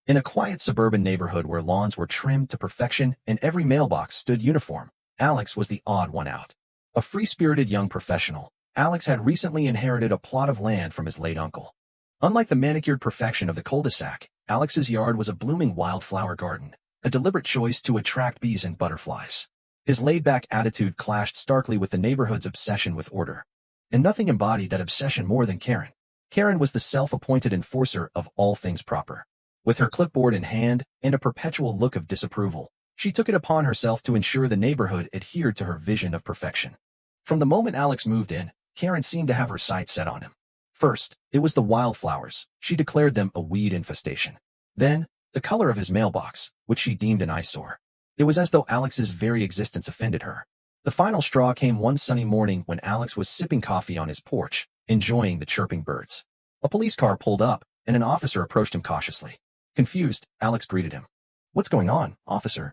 In a quiet suburban neighborhood where lawns were trimmed to perfection and every mailbox stood uniform, Alex was the odd one out. A free-spirited young professional, Alex had recently inherited a plot of land from his late uncle. Unlike the manicured perfection of the cul-de-sac, Alex's yard was a blooming wildflower garden, a deliberate choice to attract bees and butterflies. His laid-back attitude clashed starkly with the neighborhood's obsession with order. And nothing embodied that obsession more than Karen. Karen was the self-appointed enforcer of all things proper. With her clipboard in hand and a perpetual look of disapproval, she took it upon herself to ensure the neighborhood adhered to her vision of perfection. From the moment Alex moved in, Karen seemed to have her sights set on him. First, it was the wildflowers. She declared them a weed infestation. Then, the color of his mailbox, which she deemed an eyesore. It was as though Alex's very existence offended her. The final straw came one sunny morning when Alex was sipping coffee on his porch, enjoying the chirping birds. A police car pulled up, and an officer approached him cautiously. Confused, Alex greeted him. "What's going on, officer?"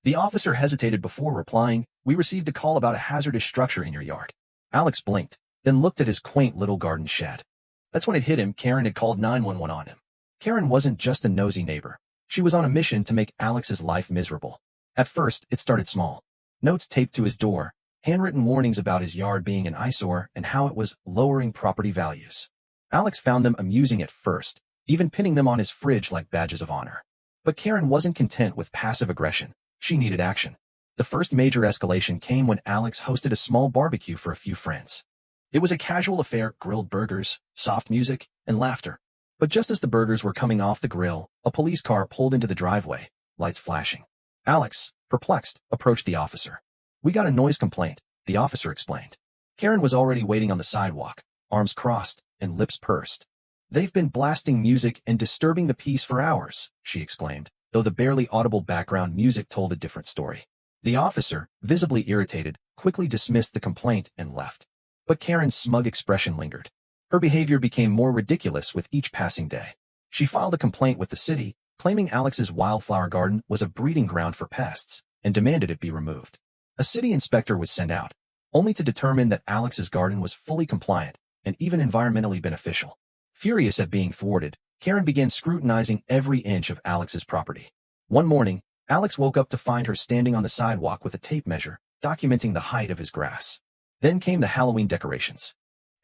The officer hesitated before replying, "We received a call about a hazardous structure in your yard." Alex blinked, then looked at his quaint little garden shed. That's when it hit him Karen had called 911 on him. Karen wasn't just a nosy neighbor. She was on a mission to make Alex's life miserable. At first, it started small. Notes taped to his door, handwritten warnings about his yard being an eyesore and how it was lowering property values. Alex found them amusing at first, even pinning them on his fridge like badges of honor. But Karen wasn't content with passive aggression. She needed action. The first major escalation came when Alex hosted a small barbecue for a few friends. It was a casual affair, grilled burgers, soft music, and laughter. But just as the burgers were coming off the grill, a police car pulled into the driveway, lights flashing. Alex, perplexed, approached the officer. "We got a noise complaint," the officer explained. Karen was already waiting on the sidewalk, arms crossed and lips pursed. "They've been blasting music and disturbing the peace for hours," she exclaimed, though the barely audible background music told a different story. The officer, visibly irritated, quickly dismissed the complaint and left. But Karen's smug expression lingered. Her behavior became more ridiculous with each passing day. She filed a complaint with the city, claiming Alex's wildflower garden was a breeding ground for pests, and demanded it be removed. A city inspector was sent out, only to determine that Alex's garden was fully compliant and even environmentally beneficial. Furious at being thwarted, Karen began scrutinizing every inch of Alex's property. One morning, Alex woke up to find her standing on the sidewalk with a tape measure, documenting the height of his grass. Then came the Halloween decorations.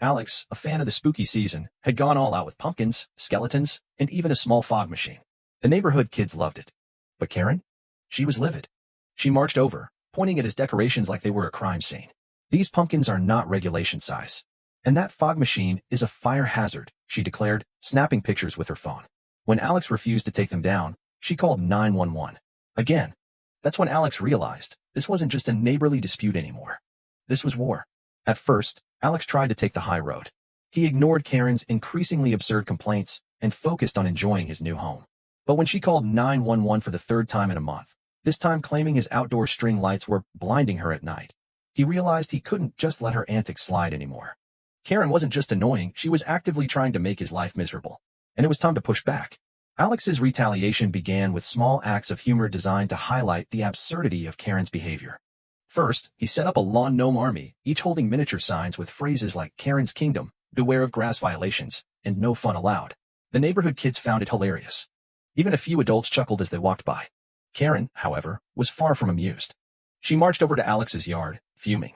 Alex, a fan of the spooky season, had gone all out with pumpkins, skeletons, and even a small fog machine. The neighborhood kids loved it. But Karen? She was livid. She marched over, pointing at his decorations like they were a crime scene. "These pumpkins are not regulation size. And that fog machine is a fire hazard," she declared, snapping pictures with her phone. When Alex refused to take them down, she called 911. Again. That's when Alex realized this wasn't just a neighborly dispute anymore. This was war. At first, Alex tried to take the high road. He ignored Karen's increasingly absurd complaints and focused on enjoying his new home. But when she called 911 for the third time in a month, this time claiming his outdoor string lights were blinding her at night, he realized he couldn't just let her antics slide anymore. Karen wasn't just annoying, she was actively trying to make his life miserable. And it was time to push back. Alex's retaliation began with small acts of humor designed to highlight the absurdity of Karen's behavior. First, he set up a lawn gnome army, each holding miniature signs with phrases like "Karen's Kingdom," "Beware of grass violations," and "No fun allowed." The neighborhood kids found it hilarious. Even a few adults chuckled as they walked by. Karen, however, was far from amused. She marched over to Alex's yard, fuming.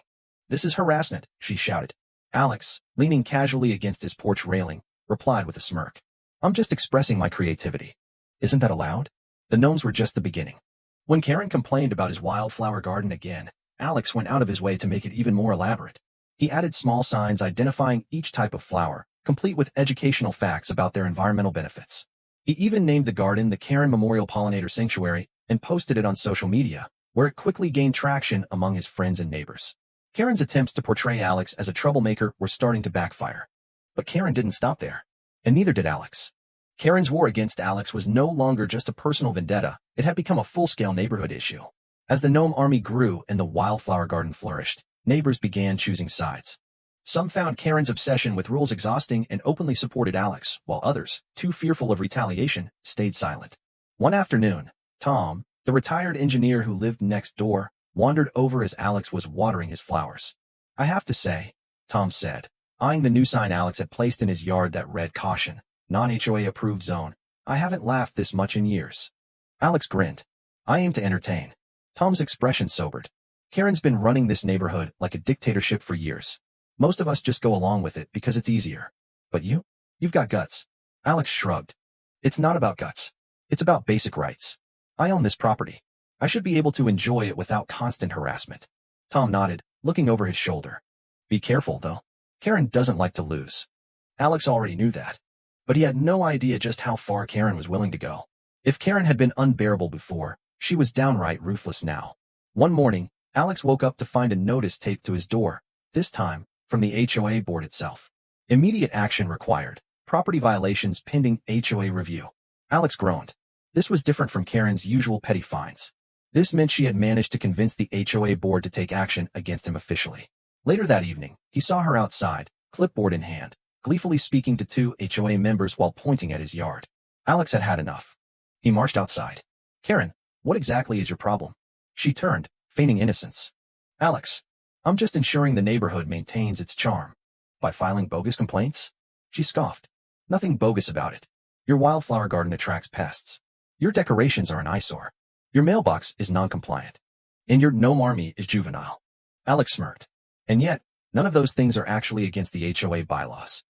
"This is harassment," she shouted. Alex, leaning casually against his porch railing, replied with a smirk. "I'm just expressing my creativity. Isn't that allowed?" The gnomes were just the beginning. When Karen complained about his wildflower garden again, Alex went out of his way to make it even more elaborate. He added small signs identifying each type of flower, complete with educational facts about their environmental benefits. He even named the garden the Karen Memorial Pollinator Sanctuary and posted it on social media, where it quickly gained traction among his friends and neighbors. Karen's attempts to portray Alex as a troublemaker were starting to backfire. But Karen didn't stop there, and neither did Alex. Karen's war against Alex was no longer just a personal vendetta, it had become a full-scale neighborhood issue. As the gnome army grew and the wildflower garden flourished, neighbors began choosing sides. Some found Karen's obsession with rules exhausting and openly supported Alex, while others, too fearful of retaliation, stayed silent. One afternoon, Tom, the retired engineer who lived next door, wandered over as Alex was watering his flowers. "I have to say," Tom said, eyeing the new sign Alex had placed in his yard that read "Caution, non-HOA approved zone," I haven't laughed this much in years. Alex grinned. I aim to entertain. Tom's expression sobered. Karen's been running this neighborhood like a dictatorship for years. Most of us just go along with it because it's easier. But you? You've got guts. Alex shrugged. It's not about guts. It's about basic rights. I own this property. I should be able to enjoy it without constant harassment. Tom nodded, looking over his shoulder. Be careful, though. Karen doesn't like to lose. Alex already knew that. But he had no idea just how far Karen was willing to go. If Karen had been unbearable before, she was downright ruthless now. One morning, Alex woke up to find a notice taped to his door, this time from the HOA board itself. Immediate action required. Property violations pending HOA review. Alex groaned. This was different from Karen's usual petty fines. This meant she had managed to convince the HOA board to take action against him officially. Later that evening, he saw her outside, clipboard in hand, gleefully speaking to two HOA members while pointing at his yard. Alex had had enough. He marched outside. Karen, what exactly is your problem? She turned, feigning innocence. Alex, I'm just ensuring the neighborhood maintains its charm. By filing bogus complaints? She scoffed. Nothing bogus about it. Your wildflower garden attracts pests. Your decorations are an eyesore. Your mailbox is non-compliant. And your gnome army is juvenile. Alex smirked. And yet, none of those things are actually against the HOA bylaws.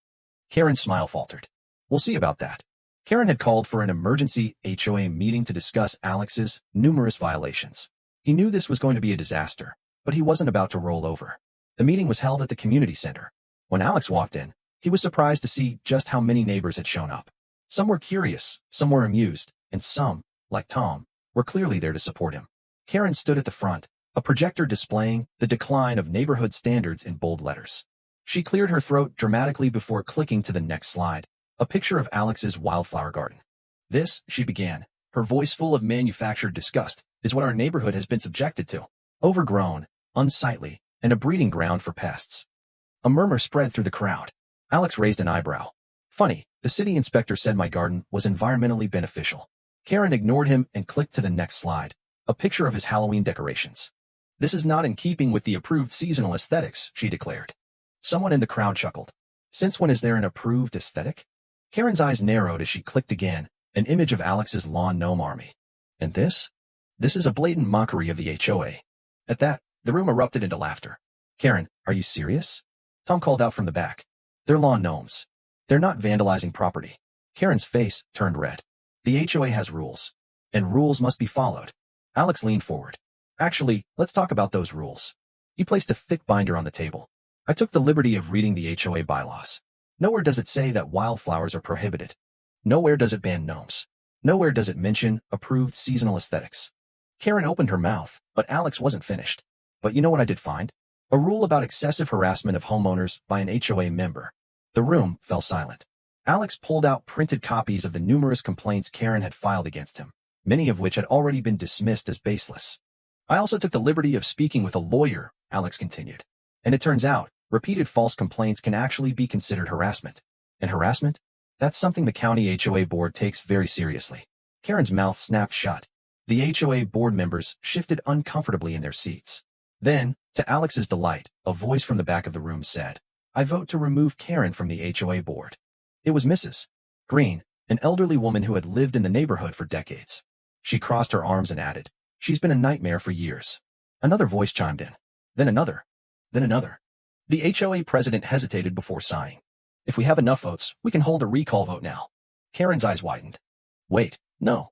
Karen's smile faltered. We'll see about that. Karen had called for an emergency HOA meeting to discuss Alex's numerous violations. He knew this was going to be a disaster, but he wasn't about to roll over. The meeting was held at the community center. When Alex walked in, he was surprised to see just how many neighbors had shown up. Some were curious, some were amused, and some, like Tom, were clearly there to support him. Karen stood at the front, a projector displaying the decline of neighborhood standards in bold letters. She cleared her throat dramatically before clicking to the next slide, a picture of Alex's wildflower garden. This, she began, her voice full of manufactured disgust, is what our neighborhood has been subjected to. Overgrown, unsightly, and a breeding ground for pests. A murmur spread through the crowd. Alex raised an eyebrow. Funny, the city inspector said my garden was environmentally beneficial. Karen ignored him and clicked to the next slide, a picture of his Halloween decorations. This is not in keeping with the approved seasonal aesthetics, she declared. Someone in the crowd chuckled. Since when is there an approved aesthetic? Karen's eyes narrowed as she clicked again, an image of Alex's lawn gnome army. And this? This is a blatant mockery of the HOA. At that, the room erupted into laughter. Karen, are you serious? Tom called out from the back. They're lawn gnomes. They're not vandalizing property. Karen's face turned red. The HOA has rules. And rules must be followed. Alex leaned forward. Actually, let's talk about those rules. He placed a thick binder on the table. I took the liberty of reading the HOA bylaws. Nowhere does it say that wildflowers are prohibited. Nowhere does it ban gnomes. Nowhere does it mention approved seasonal aesthetics. Karen opened her mouth, but Alex wasn't finished. But you know what I did find? A rule about excessive harassment of homeowners by an HOA member. The room fell silent. Alex pulled out printed copies of the numerous complaints Karen had filed against him, many of which had already been dismissed as baseless. I also took the liberty of speaking with a lawyer, Alex continued. And it turns out, repeated false complaints can actually be considered harassment. And harassment? That's something the county HOA board takes very seriously. Karen's mouth snapped shut. The HOA board members shifted uncomfortably in their seats. Then, to Alex's delight, a voice from the back of the room said, I vote to remove Karen from the HOA board. It was Mrs. Green, an elderly woman who had lived in the neighborhood for decades. She crossed her arms and added, She's been a nightmare for years. Another voice chimed in. Then another. Then another. The HOA president hesitated before sighing. If we have enough votes, we can hold a recall vote now. Karen's eyes widened. Wait, no.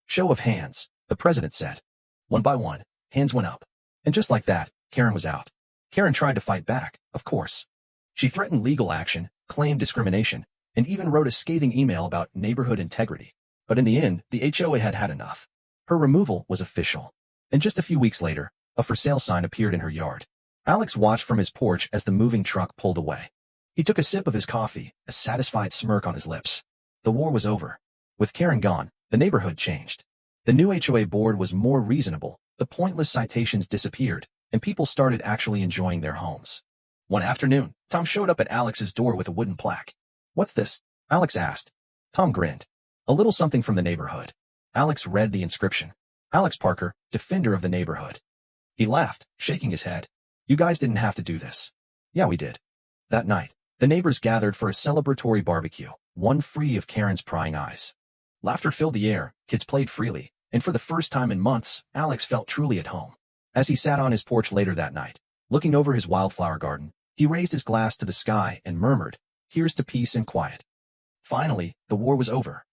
Show of hands, the president said. One by one, hands went up. And just like that, Karen was out. Karen tried to fight back, of course. She threatened legal action, claimed discrimination, and even wrote a scathing email about neighborhood integrity. But in the end, the HOA had had enough. Her removal was official. And just a few weeks later, a for sale sign appeared in her yard. Alex watched from his porch as the moving truck pulled away. He took a sip of his coffee, a satisfied smirk on his lips. The war was over. With Karen gone, the neighborhood changed. The new HOA board was more reasonable, the pointless citations disappeared, and people started actually enjoying their homes. One afternoon, Tom showed up at Alex's door with a wooden plaque. What's this? Alex asked. Tom grinned. A little something from the neighborhood. Alex read the inscription. Alex Parker, defender of the neighborhood. He laughed, shaking his head. You guys didn't have to do this. Yeah, we did. That night, the neighbors gathered for a celebratory barbecue, one free of Karen's prying eyes. Laughter filled the air, kids played freely, and for the first time in months, Alex felt truly at home. As he sat on his porch later that night, looking over his wildflower garden, he raised his glass to the sky and murmured, "Here's to peace and quiet." Finally, the war was over.